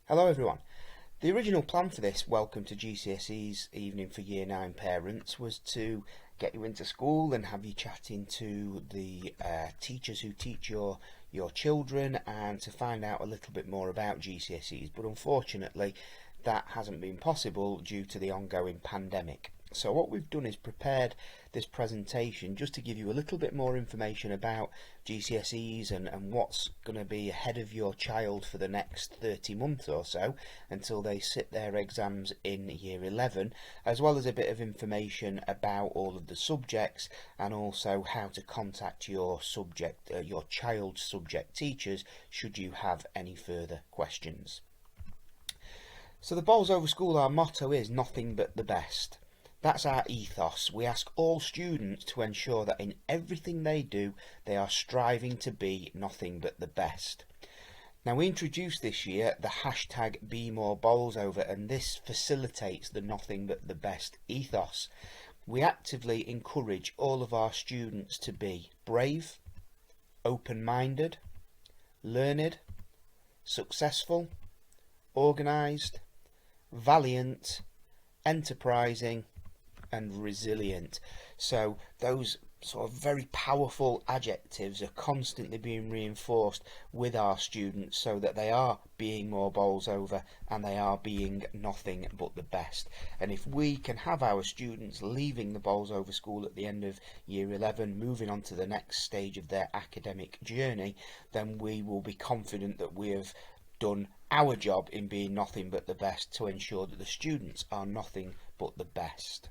Hello everyone. The original plan for this Welcome to GCSE's evening for Year 9 parents was to get you into school and have you chatting to the teachers who teach your children and to find out a little bit more about GCSEs, but unfortunately that hasn't been possible due to the ongoing pandemic. So what we've done is prepared this presentation just to give you a little bit more information about GCSEs and what's going to be ahead of your child for the next 30 months or so until they sit their exams in Year 11, as well as a bit of information about all of the subjects and also how to contact your child's subject teachers should you have any further questions. So the Bolsover School, our motto is nothing but the best. That's our ethos. We ask all students to ensure that in everything they do, they are striving to be nothing but the best. Now we introduced this year the hashtag #BeMoreBolsover, and this facilitates the nothing but the best ethos. We actively encourage all of our students to be brave, open-minded, learned, successful, organised, valiant, enterprising and resilient. So those sort of very powerful adjectives are constantly being reinforced with our students so that they are being more bowls over and they are being nothing but the best. And if we can have our students leaving the Bolsover School at the end of Year 11, moving on to the next stage of their academic journey, then we will be confident that we have done our job in being nothing but the best to ensure that the students are nothing but the best.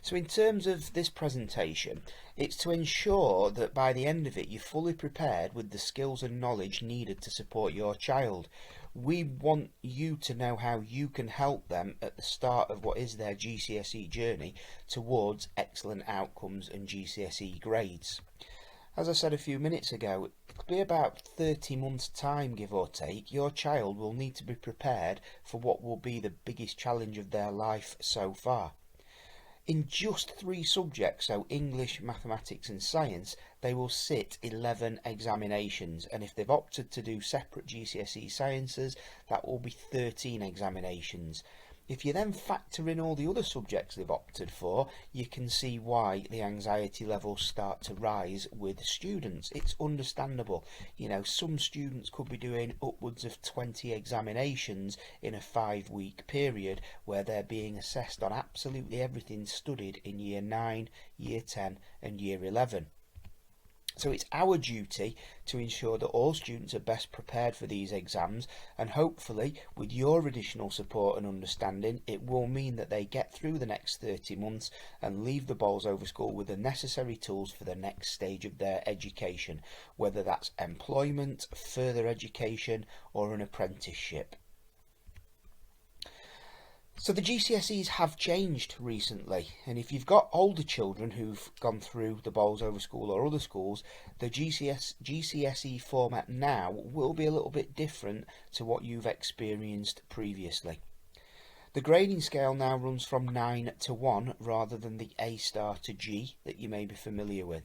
So in terms of this presentation, it's to ensure that by the end of it you're fully prepared with the skills and knowledge needed to support your child. We want you to know how you can help them at the start of what is their GCSE journey towards excellent outcomes and GCSE grades. As I said a few minutes ago, it'll be about 30 months' time, give or take. Your child will need to be prepared for what will be the biggest challenge of their life so far. In just 3 subjects, so English, Mathematics and Science, they will sit 11 examinations, and if they've opted to do separate GCSE Sciences, that will be 13 examinations. If you then factor in all the other subjects they've opted for, you can see why the anxiety levels start to rise with students. It's understandable. You know, some students could be doing upwards of 20 examinations in a 5-week period where they're being assessed on absolutely everything studied in Year 9, Year 10 and Year 11. So it's our duty to ensure that all students are best prepared for these exams, and hopefully with your additional support and understanding it will mean that they get through the next 30 months and leave the Bolsover School with the necessary tools for the next stage of their education, whether that's employment, further education or an apprenticeship. So the GCSEs have changed recently, and if you've got older children who've gone through the Bolsover School or other schools, the GCSE format now will be a little bit different to what you've experienced previously. The grading scale now runs from 9 to 1 rather than the A star to G that you may be familiar with.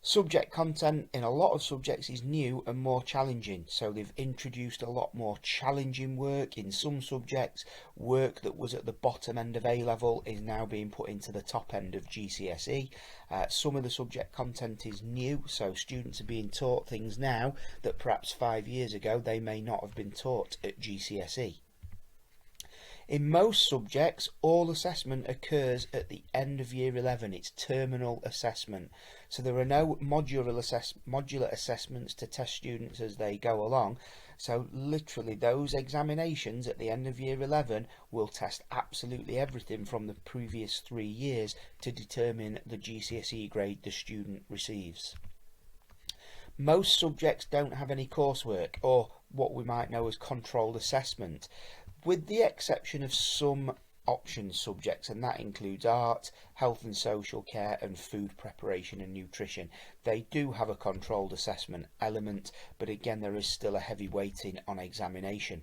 Subject content in a lot of subjects is new and more challenging, so they've introduced a lot more challenging work in some subjects. Work that was at the bottom end of A level is now being put into the top end of GCSE. Some of the subject content is new, so students are being taught things now that perhaps 5 years ago they may not have been taught at GCSE. In most subjects, all assessment occurs at the end of Year 11. It's terminal assessment. So there are no modular assessments to test students as they go along. So literally those examinations at the end of Year 11 will test absolutely everything from the previous 3 years to determine the GCSE grade the student receives. Most subjects don't have any coursework or what we might know as controlled assessment, with the exception of some option subjects, and that includes art, health and social care and food preparation and nutrition. They do have a controlled assessment element, but again there is still a heavy weighting on examination.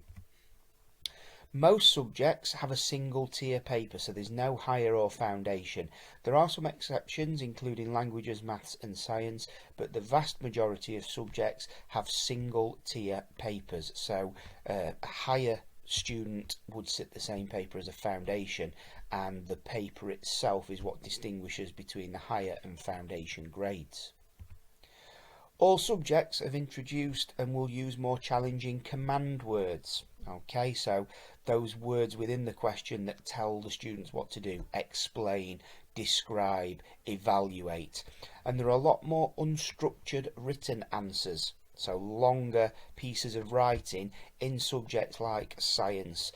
Most subjects have a single tier paper, so there's no higher or foundation. There are some exceptions, including languages, maths and science, but the vast majority of subjects have single tier papers, so a higher student would sit the same paper as a foundation, and the paper itself is what distinguishes between the higher and foundation grades. All subjects have introduced and will use more challenging command words. Okay, so those words within the question that tell the students what to do: explain, describe, evaluate. And there are a lot more unstructured written answers, so longer pieces of writing in subjects like science,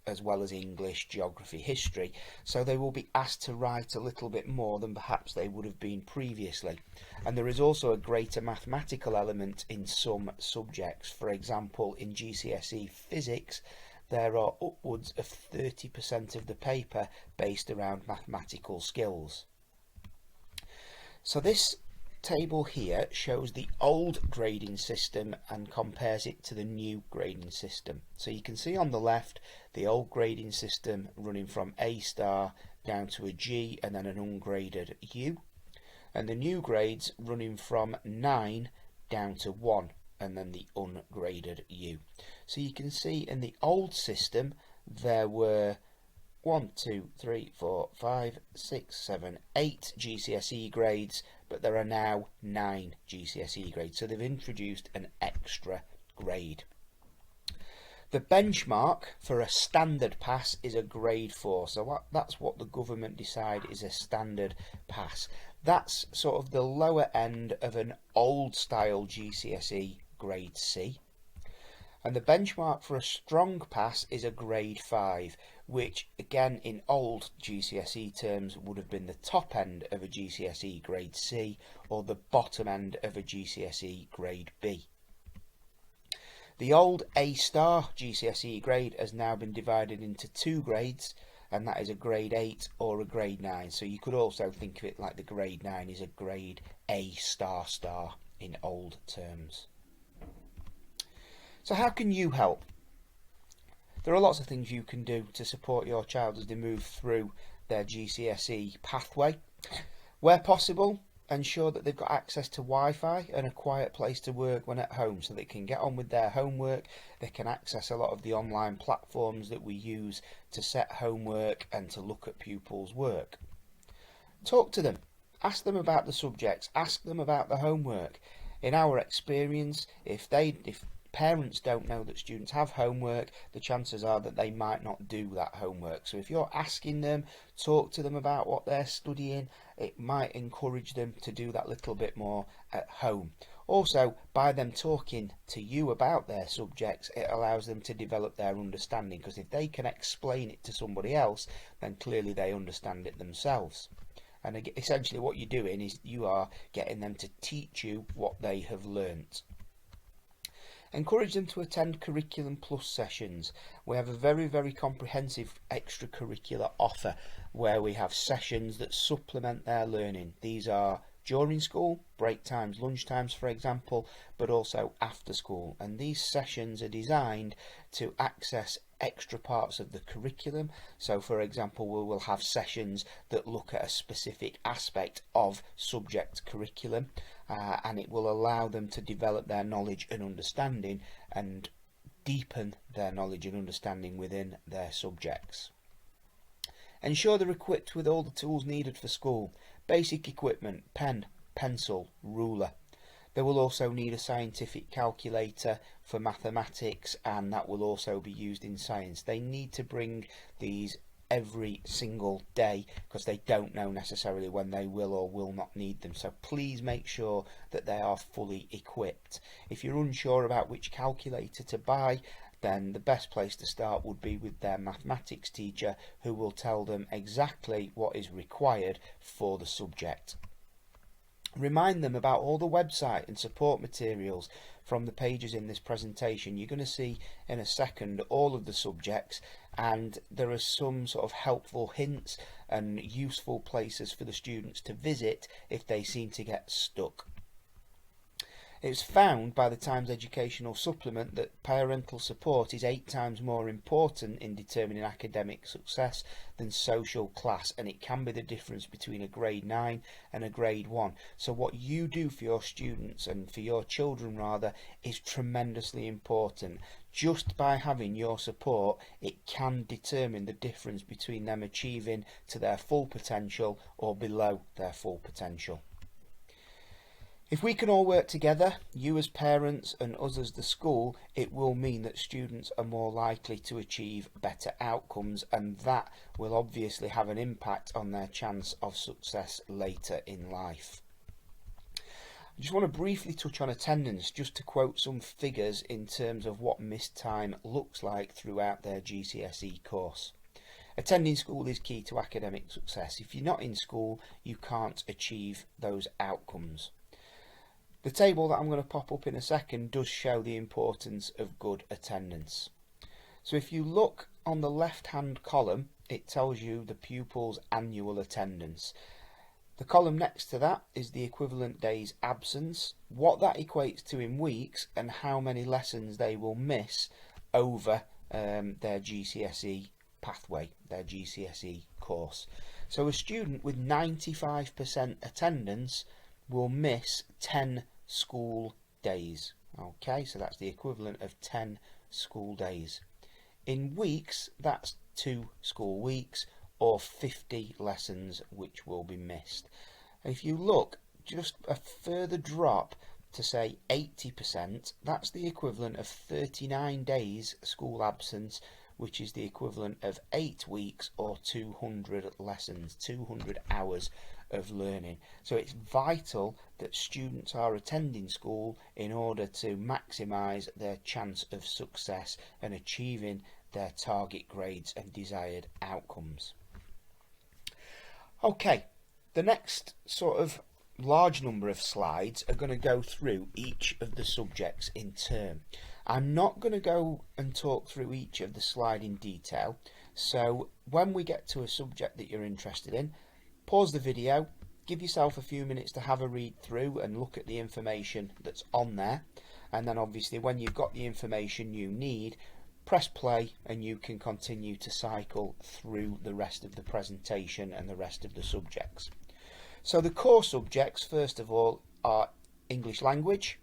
as well as English, Geography, History, so they will be asked to write a little bit more than perhaps they would have been previously. And there is also a greater mathematical element in some subjects. For example, in GCSE Physics, there are upwards of 30% of the paper based around mathematical skills. So this table here shows the old grading system and compares it to the new grading system. So you can see on the left the old grading system running from A star down to a G and then an ungraded U, and the new grades running from 9 down to 1 and then the ungraded U. So you can see in the old system there were 1, 2, 3, 4, 5, 6, 7, 8 GCSE grades, but there are now 9 GCSE grades, so they've introduced an extra grade. The benchmark for a standard pass is a grade 4, so that's what the government decide is a standard pass. That's sort of the lower end of an old style GCSE grade C. And the benchmark for a strong pass is a grade 5, which again in old GCSE terms would have been the top end of a GCSE grade C or the bottom end of a GCSE grade B. The old A star GCSE grade has now been divided into 2 grades, and that is a grade 8 or a grade 9. So you could also think of it like the grade 9 is a grade A star star in old terms. So how can you help? There are lots of things you can do to support your child as they move through their GCSE pathway. Where possible, ensure that they've got access to Wi-Fi and a quiet place to work when at home so they can get on with their homework. They can access a lot of the online platforms that we use to set homework and to look at pupils' work. Talk to them. Ask them about the subjects. Ask them about the homework. In our experience, if parents don't know that students have homework, the chances are that they might not do that homework. So if you're asking them, talk to them about what they're studying, it might encourage them to do that little bit more at home. Also, by them talking to you about their subjects, it allows them to develop their understanding, because if they can explain it to somebody else, then clearly they understand it themselves. And essentially what you're doing is you are getting them to teach you what they have learnt. Encourage them to attend Curriculum Plus sessions. We have a very, very comprehensive extracurricular offer where we have sessions that supplement their learning. These are during school, break times, lunch times for example, but also after school. And these sessions are designed to access extra parts of the curriculum. So for example, we will have sessions that look at a specific aspect of subject curriculum, and it will allow them to develop their knowledge and understanding and deepen their knowledge and understanding within their subjects. Ensure they're equipped with all the tools needed for school. Basic equipment: pen, pencil, ruler. They will also need a scientific calculator for mathematics, and that will also be used in science. They need to bring these every single day because they don't know necessarily when they will or will not need them. So please make sure that they are fully equipped. If you're unsure about which calculator to buy, then the best place to start would be with their mathematics teacher, who will tell them exactly what is required for the subject. Remind them about all the website and support materials from the pages in this presentation. You're going to see in a second all of the subjects, and there are some sort of helpful hints and useful places for the students to visit if they seem to get stuck. It's found by the Times Educational Supplement that parental support is 8 times more important in determining academic success than social class, and it can be the difference between a grade 9 and a grade 1. So what you do for your students, and for your children rather, is tremendously important. Just by having your support, it can determine the difference between them achieving to their full potential or below their full potential. If we can all work together, you as parents and us as the school, it will mean that students are more likely to achieve better outcomes, and that will obviously have an impact on their chance of success later in life. I just want to briefly touch on attendance, just to quote some figures in terms of what missed time looks like throughout their GCSE course. Attending school is key to academic success. If you're not in school, you can't achieve those outcomes. The table that I'm going to pop up in a second does show the importance of good attendance. So if you look on the left hand column, it tells you the pupil's annual attendance. The column next to that is the equivalent days absence, what that equates to in weeks, and how many lessons they will miss over their GCSE pathway, their GCSE course. So a student with 95% attendance will miss 10 school days. Okay, so that's the equivalent of 10 school days. In weeks, that's 2 school weeks or 50 lessons which will be missed. And if you look, just a further drop to say 80%, that's the equivalent of 39 days school absence, which is the equivalent of 8 weeks or 200 lessons, 200 hours of learning. So it's vital that students are attending school in order to maximise their chance of success and achieving their target grades and desired outcomes. Okay, the next sort of large number of slides are going to go through each of the subjects in turn. I'm not going to go and talk through each of the slide in detail, so when we get to a subject that you're interested in, pause the video, give yourself a few minutes to have a read through and look at the information that's on there, and then obviously when you've got the information you need, press play and you can continue to cycle through the rest of the presentation and the rest of the subjects. So the core subjects, first of all, are English language.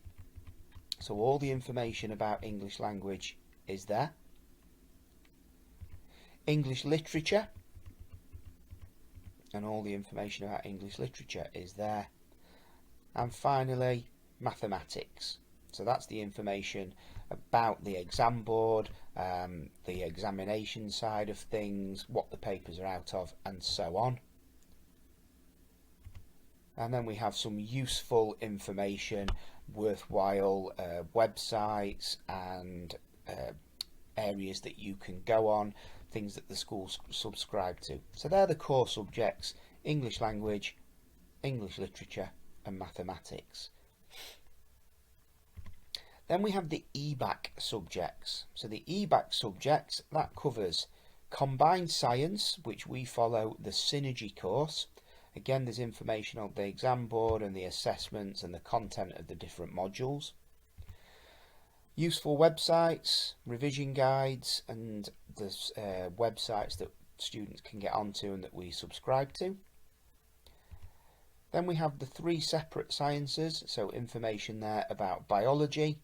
So all the information about English language is there. English literature, and all the information about English literature is there. And finally, mathematics. So that's the information about the exam board, the examination side of things, what the papers are out of, and so on. And then we have some useful information, worthwhile websites and areas that you can go on, things that the schools subscribe to. So they're the core subjects: English language, English literature and mathematics. Then we have the EBAC subjects. So the EBAC subjects, that covers combined science, which we follow the Synergy course. Again, there's information on the exam board and the assessments and the content of the different modules. Useful websites, revision guides, and there's websites that students can get onto and that we subscribe to. Then we have the 3 separate sciences, so information there about biology,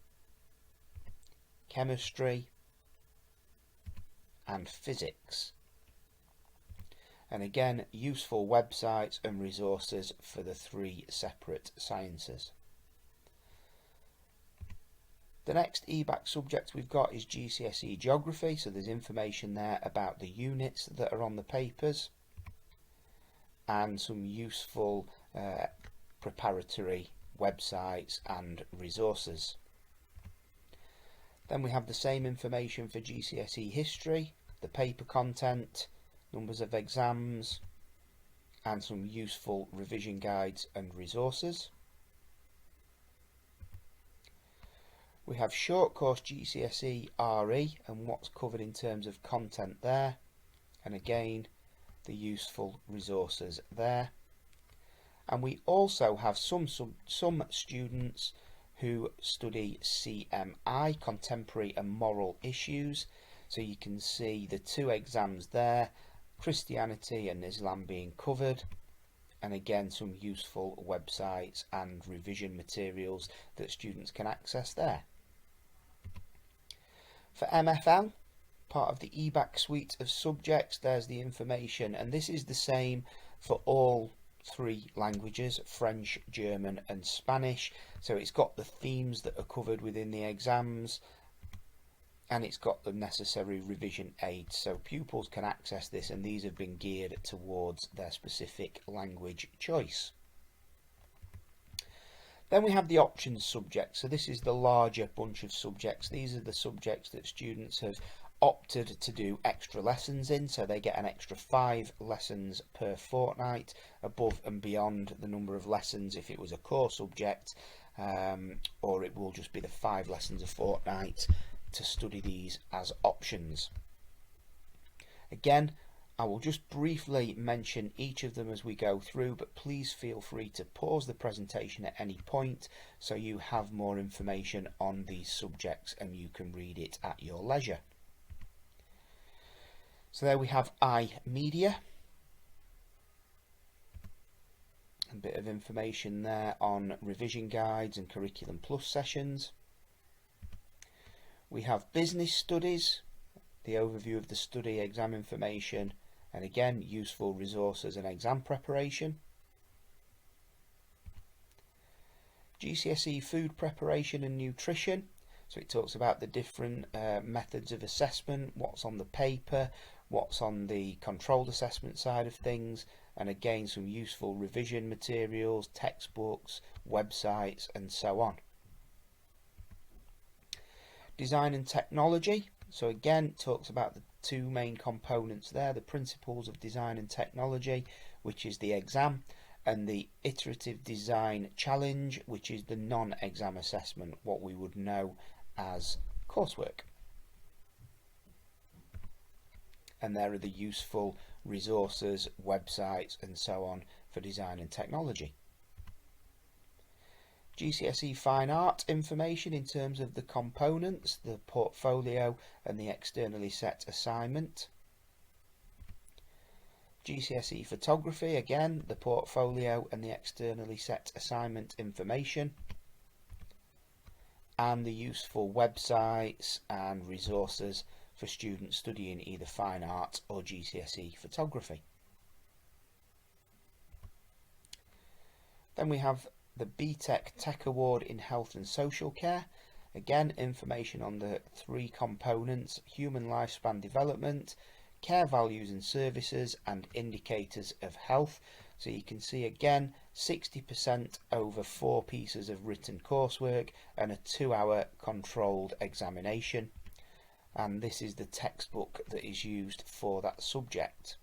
chemistry and physics. And again, useful websites and resources for the 3 separate sciences. The next EBAC subject we've got is GCSE Geography, so there's information there about the units that are on the papers and some useful preparatory websites and resources. Then we have the same information for GCSE History, the paper content, numbers of exams, and some useful revision guides and resources. We have short course GCSE RE and what's covered in terms of content there, and again the useful resources there. And we also have some students who study CMI, Contemporary and Moral Issues. So you can see the two exams there, Christianity and Islam being covered, and again some useful websites and revision materials that students can access there. For MFL, part of the EBAC suite of subjects, there's the information, and this is the same for all three languages, French, German and Spanish. So it's got the themes that are covered within the exams, and it's got the necessary revision aids, so pupils can access this, and these have been geared towards their specific language choice. Then we have the options subjects. So this is the larger bunch of subjects. These are the subjects that students have opted to do extra lessons in, so they get an extra 5 lessons per fortnight above and beyond the number of lessons if it was a core subject, or it will just be the 5 lessons a fortnight to study these as options. Again, I will just briefly mention each of them as we go through, but please feel free to pause the presentation at any point so you have more information on these subjects and you can read it at your leisure. So there we have iMedia. A bit of information there on revision guides and Curriculum Plus sessions. We have Business Studies, the overview of the study, exam information, and again useful resources and exam preparation. GCSE Food Preparation and Nutrition, so it talks about the different methods of assessment, what's on the paper, what's on the controlled assessment side of things, and again some useful revision materials, textbooks, websites and so on. Design and Technology, so again talks about the two main components there, the Principles of Design and Technology, which is the exam, and the Iterative Design Challenge, which is the non-exam assessment, what we would know as coursework. And there are the useful resources, websites and so on for design and technology. GCSE Fine Art information in terms of the components, the portfolio and the externally set assignment. GCSE Photography, again the portfolio and the externally set assignment information, and the useful websites and resources for students studying either Fine Art or GCSE Photography. Then we have the BTEC Tech Award in Health and Social Care. Again, information on the three components: human lifespan development, care values and services, and indicators of health. So you can see again 60% over 4 pieces of written coursework and a 2-hour controlled examination. And this is the textbook that is used for that subject.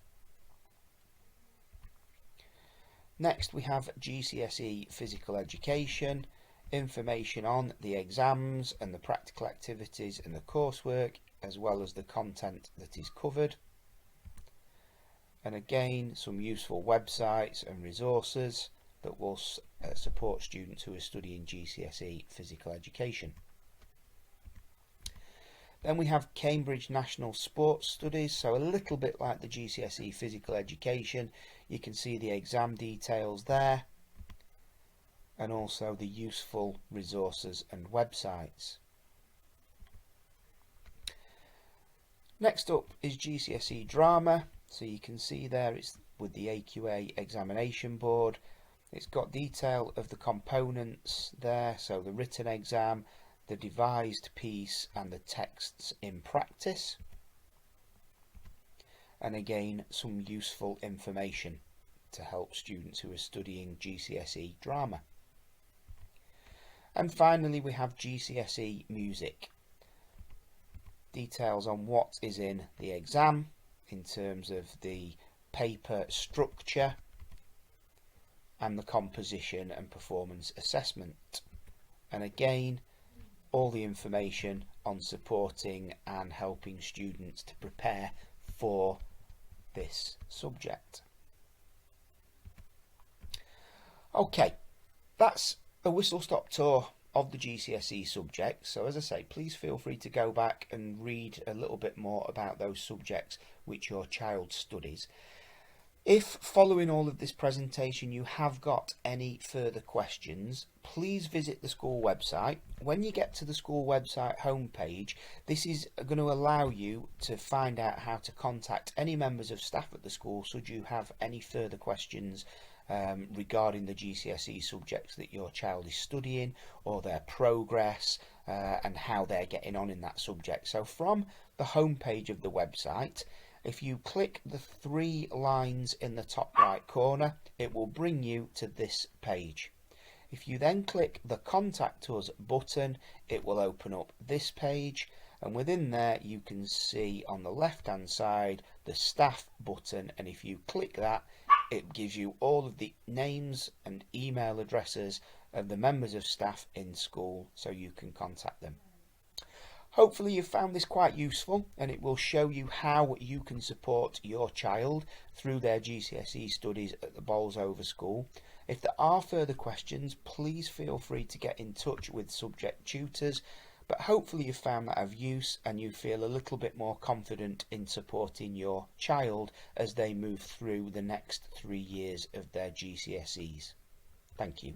Next we have GCSE Physical Education, information on the exams and the practical activities and the coursework, as well as the content that is covered. And again some useful websites and resources that will support students who are studying GCSE Physical Education. Then we have Cambridge National Sports Studies, so a little bit like the GCSE Physical Education. You can see the exam details there and also the useful resources and websites. Next up is GCSE Drama, so you can see there it's with the AQA examination board. It's got detail of the components there, so the written exam, the devised piece and the texts in practice, and again some useful information to help students who are studying GCSE Drama. And finally we have GCSE Music, details on what is in the exam in terms of the paper structure and the composition and performance assessment, and again all the information on supporting and helping students to prepare for this subject. Okay, that's a whistle-stop tour of the GCSE subjects. So as I say, please feel free to go back and read a little bit more about those subjects which your child studies. If following all of this presentation you have got any further questions, please visit the school website. When you get to the school website homepage, this is going to allow you to find out how to contact any members of staff at the school should you have any further questions regarding the GCSE subjects that your child is studying, or their progress and how they're getting on in that subject. So from the homepage of the website, if you click the 3 lines in the top right corner, it will bring you to this page. If you then click the Contact Us button, it will open up this page, and within there you can see on the left hand side the Staff button, and if you click that, it gives you all of the names and email addresses of the members of staff in school so you can contact them. Hopefully you've found this quite useful, and it will show you how you can support your child through their GCSE studies at the Bolsover School. If there are further questions, please feel free to get in touch with subject tutors, but hopefully you've found that of use and you feel a little bit more confident in supporting your child as they move through the next 3 years of their GCSEs. Thank you.